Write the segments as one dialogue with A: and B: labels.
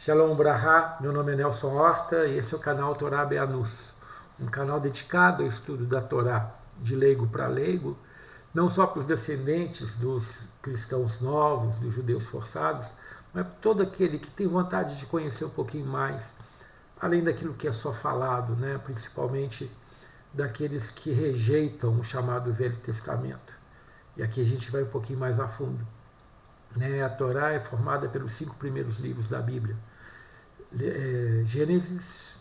A: Shalom Brahá, meu nome é Nelson Horta e esse é o canal Torá Beanus, um canal dedicado ao estudo da Torá de leigo para leigo, não só para os descendentes dos cristãos novos, dos judeus forçados, mas para todo aquele que tem vontade de conhecer um pouquinho mais, além daquilo que é só falado, né? Principalmente daqueles que rejeitam o chamado Velho Testamento. E aqui a gente vai um pouquinho mais a fundo. A Torá é formada pelos 5 primeiros livros da Bíblia: Gênesis,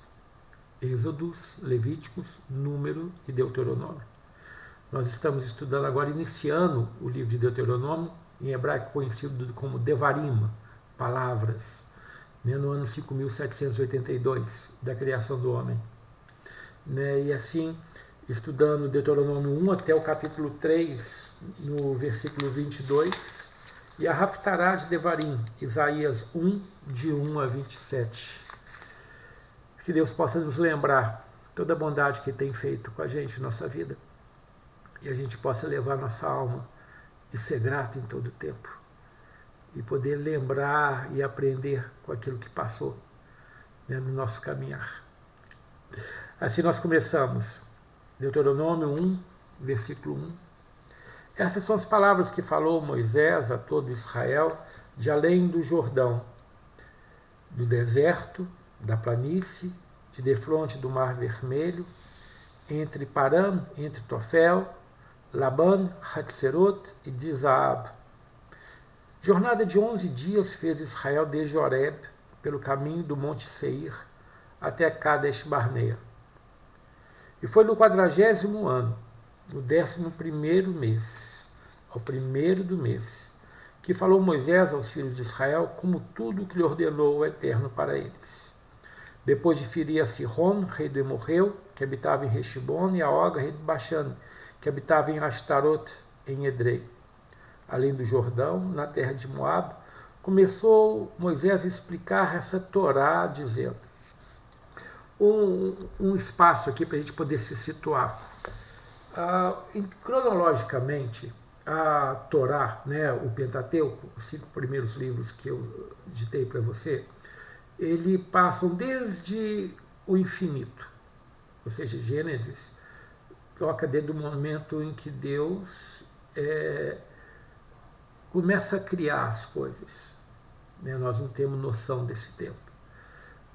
A: Êxodos, Levíticos, Número e Deuteronômio. Nós estamos estudando agora, iniciando o livro de Deuteronômio, em hebraico conhecido como Devarim, palavras, no ano 5782 da criação do homem. E assim, estudando Deuteronômio 1 até o capítulo 3, no versículo 22, e a Haftará de Devarim, Isaías 1, de 1 a 27. Que Deus possa nos lembrar toda a bondade que tem feito com a gente em nossa vida, e a gente possa levar nossa alma e ser grato em todo o tempo, e poder lembrar e aprender com aquilo que passou, no nosso caminhar. Assim nós começamos, Deuteronômio 1, versículo 1. Essas são as palavras que falou Moisés a todo Israel, de além do Jordão, do deserto, da planície, de defronte do Mar Vermelho, entre Paran, entre Tofel, Laban, Hatzerot e Dizaab. Jornada de 11 dias fez Israel desde Horeb, pelo caminho do Monte Seir, até Kadesh Barnea. E foi no 40º ano, no 11º mês, ao primeiro do mês, que falou Moisés aos filhos de Israel como tudo que lhe ordenou o Eterno para eles. Depois de ferir a Sihon, rei do Emorreu, que habitava em Heshbon, e a Og, rei de Bashan, que habitava em Astarot, em Edrei. Além do Jordão, na terra de Moab, começou Moisés a explicar essa Torá, dizendo, um espaço aqui para a gente poder se situar. Cronologicamente, a Torá, o Pentateuco, os 5 primeiros livros que eu ditei para você, eles passam desde o infinito, ou seja, Gênesis, toca desde o momento em que Deus começa a criar as coisas. Nós não temos noção desse tempo.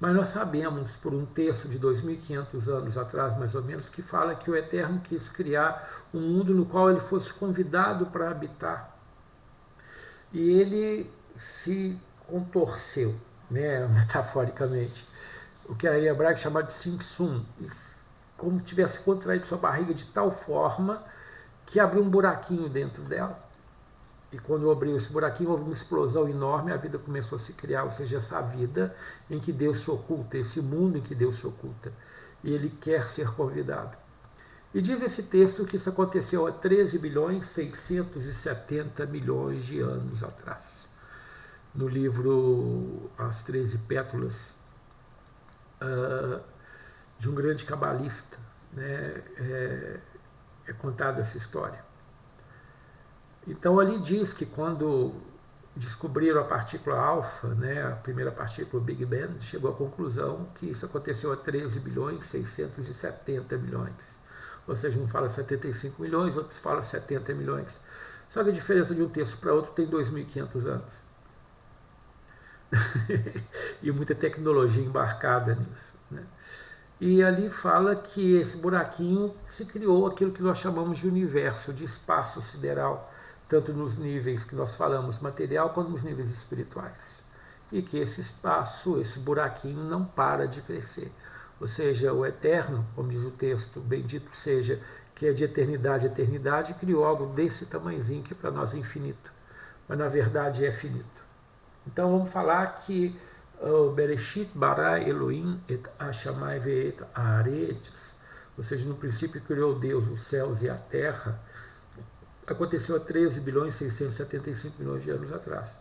A: Mas nós sabemos, por um texto de 2.500 anos atrás, mais ou menos, que fala que o Eterno quis criar um mundo no qual ele fosse convidado para habitar. E ele se contorceu, metaforicamente, o que a hebraico chama de simsum, como tivesse contraído sua barriga de tal forma que abriu um buraquinho dentro dela. E quando abriu esse buraquinho, houve uma explosão enorme, a vida começou a se criar, ou seja, essa vida em que Deus se oculta, esse mundo em que Deus se oculta. E ele quer ser convidado. E diz esse texto que isso aconteceu há 13.670.000.000 de anos atrás. No livro As 13 Pétalas, de um grande cabalista, é contada essa história. Então ali diz que quando descobriram a partícula alfa, a primeira partícula, o Big Bang, chegou à conclusão que isso aconteceu há 13.670.000.000. Ou seja, um fala 75 milhões, outros falam 70 milhões. Só que a diferença de um texto para outro tem 2.500 anos. E muita tecnologia embarcada nisso. E ali fala que esse buraquinho se criou aquilo que nós chamamos de universo, de espaço sideral, tanto nos níveis que nós falamos material, quanto nos níveis espirituais. E que esse espaço, esse buraquinho, não para de crescer. Ou seja, o Eterno, como diz o texto, bendito seja, que é de eternidade a eternidade, criou algo desse tamanhozinho que para nós é infinito. Mas na verdade é finito. Então vamos falar que Bereshit bara Elohim et Hashamai ve'et haaretz, ou seja, no princípio criou Deus os céus e a terra, aconteceu há 13.675.000.000 de anos atrás.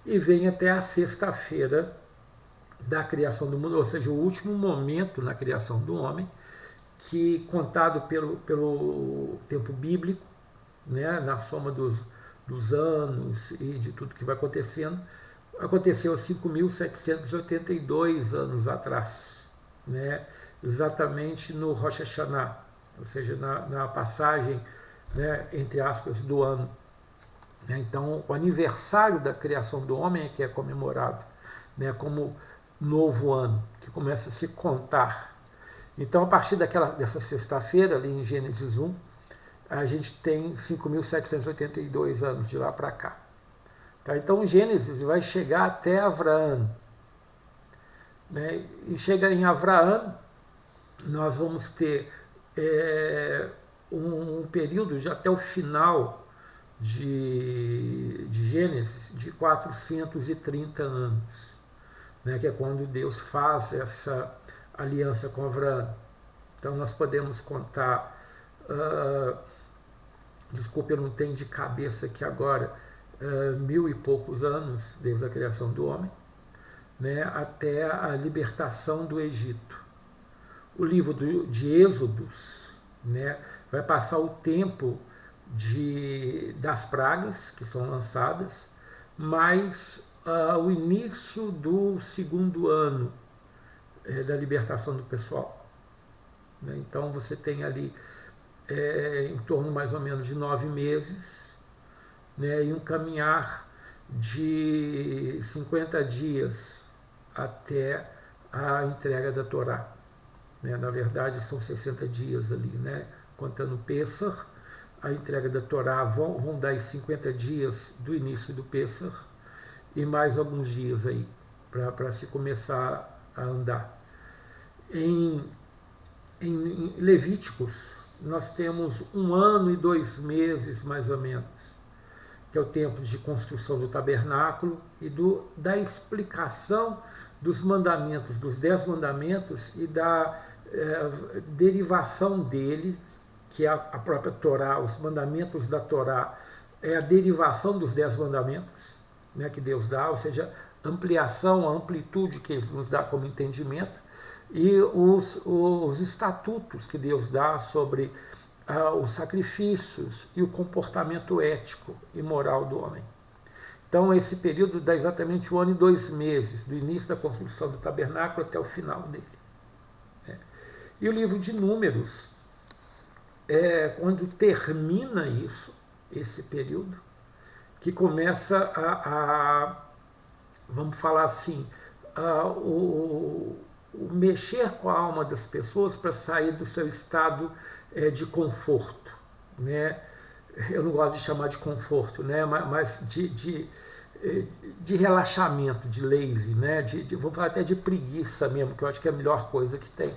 A: E vem até a sexta-feira da criação do mundo, ou seja, o último momento na criação do homem, que contado pelo tempo bíblico, na soma dos anos e de tudo que vai acontecendo, aconteceu há 5.782 anos atrás, né? Exatamente no Rosh Hashanah, ou seja, na passagem, né, entre aspas, do ano. Então, o aniversário da criação do homem é que é comemorado, né, como novo ano, que começa a se contar. Então, a partir dessa sexta-feira, ali em Gênesis 1, a gente tem 5.782 anos de lá para cá. Tá? Então, Gênesis vai chegar até Abraão. Né? E chega em Abraão, nós vamos ter um período de até o final de Gênesis de 430 anos, né? Que é quando Deus faz essa aliança com Abraão. Então, nós podemos contar... desculpe, eu não tenho de cabeça aqui agora, 1000 e poucos anos desde a criação do homem, né, até a libertação do Egito. O livro de Êxodos, né, vai passar o tempo das pragas que são lançadas, mais o início do segundo ano da libertação do pessoal. Né? Então você tem ali em torno mais ou menos de 9 meses, né, e um caminhar de 50 dias até a entrega da Torá. Né? Na verdade, são 60 dias ali, né? Contando Pêssar, a entrega da Torá vão dar 50 dias do início do Pêssar e mais alguns dias aí para se começar a andar. Em Levíticos, nós temos 1 ano e 2 meses, mais ou menos, que é o tempo de construção do tabernáculo e da explicação dos mandamentos, dos 10 mandamentos e da derivação dele, que é a própria Torá, os mandamentos da Torá, é a derivação dos 10 mandamentos, né, que Deus dá, ou seja, ampliação, a amplitude que ele nos dá como entendimento, e os estatutos que Deus dá sobre os sacrifícios e o comportamento ético e moral do homem. Então, esse período dá exatamente 1 ano e 2 meses, do início da construção do tabernáculo até o final dele. E o livro de Números, quando termina esse período, que começa vamos falar assim, o mexer com a alma das pessoas para sair do seu estado de conforto, né? Eu não gosto de chamar de conforto, né? Mas de relaxamento, de lazy, né? Vou falar até de preguiça mesmo, que eu acho que é a melhor coisa que tem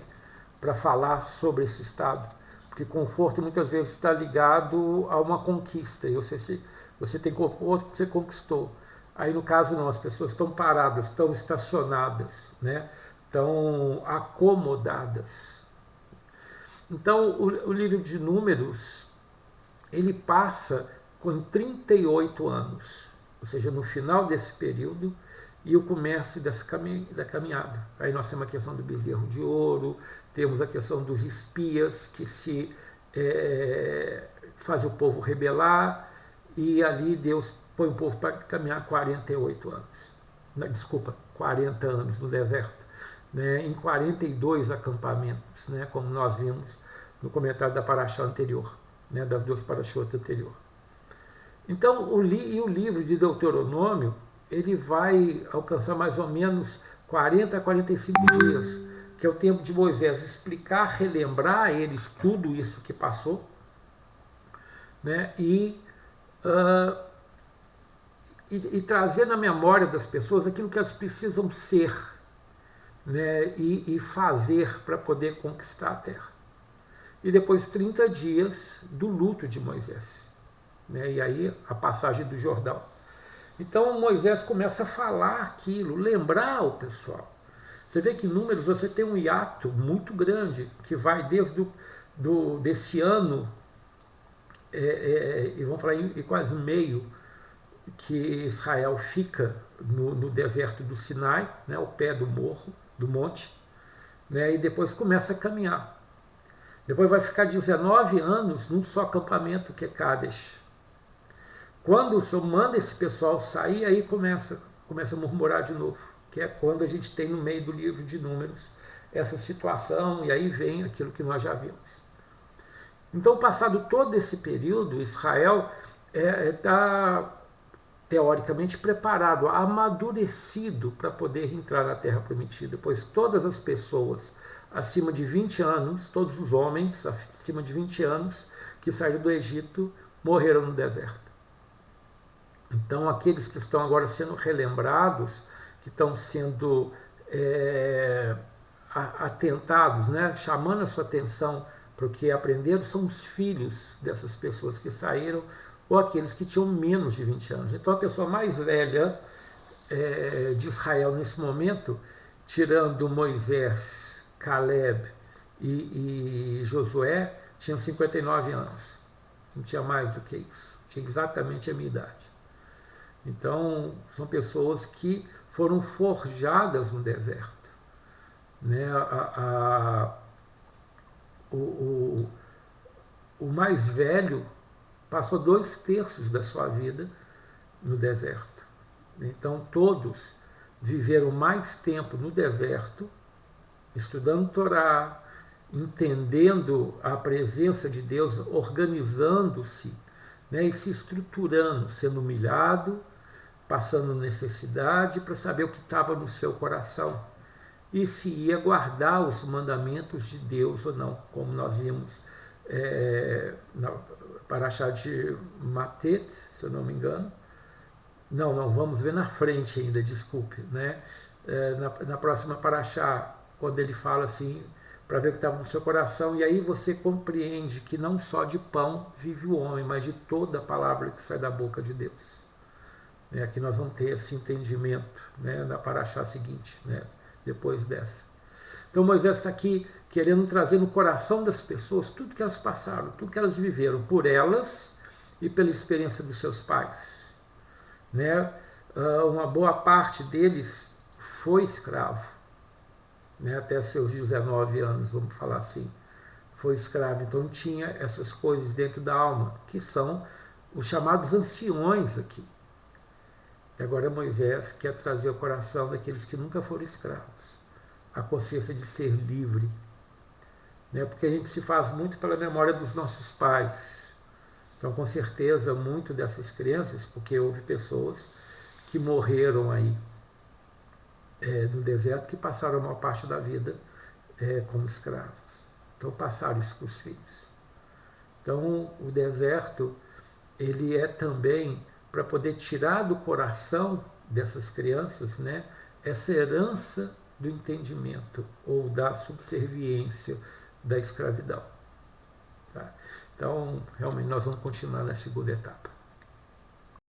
A: para falar sobre esse estado, porque conforto muitas vezes está ligado a uma conquista, e você tem conforto porque você conquistou. Aí no caso não, as pessoas estão paradas, estão estacionadas, né? Estão acomodadas. Então, o livro de Números, ele passa com 38 anos, ou seja, no final desse período e o começo da caminhada. Aí nós temos a questão do bezerro de ouro, temos a questão dos espias que faz o povo rebelar, e ali Deus põe o povo para caminhar 48 anos. Desculpa, 40 anos no deserto. Né, em 42 acampamentos, né, como nós vimos no comentário da paraxá anterior, né, das 2 paraxotas anterior. Então, o livro de Deuteronômio, ele vai alcançar mais ou menos 40 a 45 dias, que é o tempo de Moisés explicar, relembrar a eles tudo isso que passou, né, e trazer na memória das pessoas aquilo que elas precisam ser, né, e fazer para poder conquistar a terra. E depois 30 dias do luto de Moisés, né, e aí a passagem do Jordão. Então Moisés começa a falar aquilo, lembrar o pessoal. Você vê que em Números você tem um hiato muito grande, que vai desde desse ano, e vamos falar em quase meio, que Israel fica no deserto do Sinai, né, ao pé do morro, do monte, né, e depois começa a caminhar. Depois vai ficar 19 anos num só acampamento, que é Cádiz. Quando o Senhor manda esse pessoal sair, aí começa começa a murmurar de novo, que é quando a gente tem no meio do livro de Números essa situação, e aí vem aquilo que nós já vimos. Então, passado todo esse período, Israel está teoricamente preparado, amadurecido para poder entrar na Terra Prometida, pois todas as pessoas acima de 20 anos, todos os homens acima de 20 anos que saíram do Egito morreram no deserto. Então, aqueles que estão agora sendo relembrados, que estão sendo atentados, né, chamando a sua atenção para o que aprenderam, são os filhos dessas pessoas que saíram, ou aqueles que tinham menos de 20 anos. Então, a pessoa mais velha de Israel nesse momento, tirando Moisés, Caleb e Josué, tinha 59 anos. Não tinha mais do que isso. Tinha exatamente a minha idade. Então, são pessoas que foram forjadas no deserto. Né? O mais velho passou 2/3 da sua vida no deserto. Então, todos viveram mais tempo no deserto, estudando Torá, entendendo a presença de Deus, organizando-se, né, e se estruturando, sendo humilhado, passando necessidade para saber o que estava no seu coração e se ia guardar os mandamentos de Deus ou não, como nós vimos na Parashá de Matet, se eu não me engano. Não, vamos ver na frente ainda, desculpe, né? Na próxima Parashá, quando ele fala assim, para ver o que estava no seu coração, e aí você compreende que não só de pão vive o homem, mas de toda a palavra que sai da boca de Deus. Aqui nós vamos ter esse entendimento, né, na Parashá seguinte, né, depois dessa. Então Moisés está aqui querendo trazer no coração das pessoas tudo que elas passaram, tudo que elas viveram, por elas e pela experiência dos seus pais. Né? Uma boa parte deles foi escravo, né? Até seus 19 anos, vamos falar assim, foi escravo. Então tinha essas coisas dentro da alma, que são os chamados anciões aqui. E agora Moisés quer trazer ao coração daqueles que nunca foram escravos a consciência de ser livre, né? Porque a gente se faz muito pela memória dos nossos pais. Então, com certeza, muito dessas crianças, porque houve pessoas que morreram aí no deserto, que passaram a maior parte da vida como escravos. Então, passaram isso para os filhos. Então, o deserto, ele é também para poder tirar do coração dessas crianças, né, essa herança do entendimento ou da subserviência da escravidão. Tá? Então, realmente, nós vamos continuar na segunda etapa.